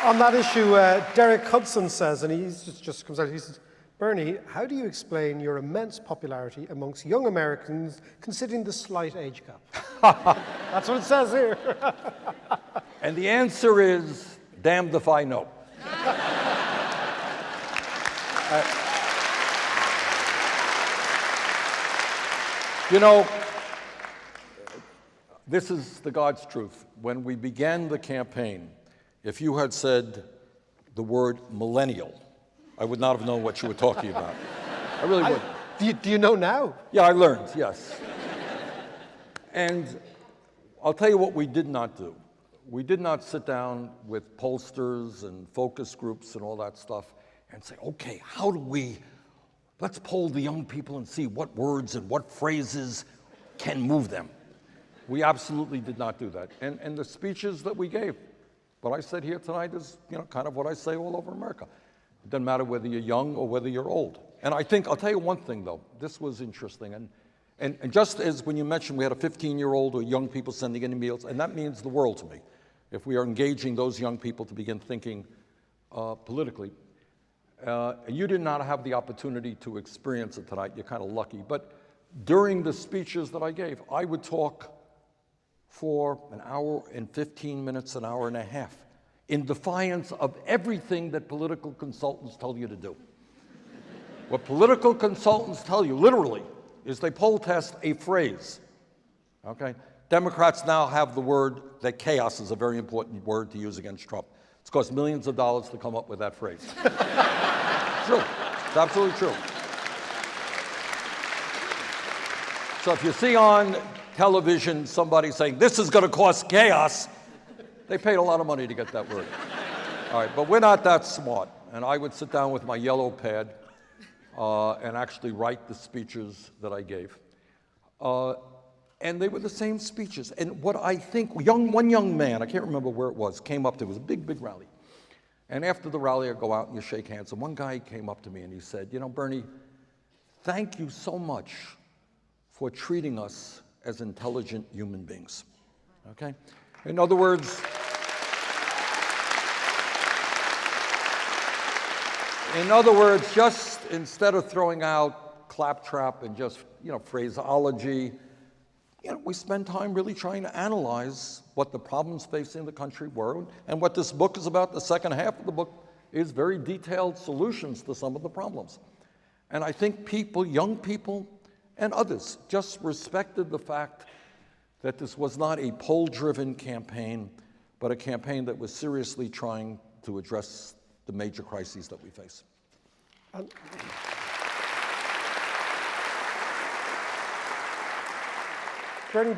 on that issue, Derick Hudson says, and he just comes out, he says, Bernie, how do you explain your immense popularity amongst young Americans considering the slight age gap? That's what it says here. And the answer is, damned if I know. You know, this is the God's truth. When we began the campaign, if you had said the word millennial, I would not have known what you were talking about. I really would. Do you know now? Yeah, I learned, yes. And I'll tell you what we did not do. We did not sit down with pollsters and focus groups and all that stuff and say, okay, how do we, let's poll the young people and see what words and what phrases can move them. We absolutely did not do that. And the speeches that we gave, what I said here tonight is, kind of what I say all over America. It doesn't matter whether you're young or whether you're old. And I think, I'll tell you one thing though, this was interesting. And just as when you mentioned we had a 15-year-old or young people sending in emails, and that means the world to me. If we are engaging those young people to begin thinking politically, you did not have the opportunity to experience it tonight, you're kind of lucky. But during the speeches that I gave, I would talk for an hour and 15 minutes, an hour and a half, in defiance of everything that political consultants tell you to do. What political consultants tell you, literally, is they poll test a phrase, okay? Democrats now have the word that chaos is a very important word to use against Trump. It's cost millions of dollars to come up with that phrase. True, it's absolutely true. So if you see on television somebody saying, this is gonna cause chaos, they paid a lot of money to get that word. All right, but we're not that smart. And I would sit down with my yellow pad and actually write the speeches that I gave. And they were the same speeches. And what I think, one young man, I can't remember where it was, came up to, it was a big, big rally. And after the rally, I go out and you shake hands. And one guy came up to me and he said, Bernie, thank you so much for treating us as intelligent human beings, okay? In other words, just instead of throwing out claptrap and just, phraseology, we spend time really trying to analyze what the problems facing the country were, and what this book is about. The second half of the book is very detailed solutions to some of the problems. And I think people, young people and others, just respected the fact that this was not a poll-driven campaign, but a campaign that was seriously trying to address the major crises that we face. Bernie,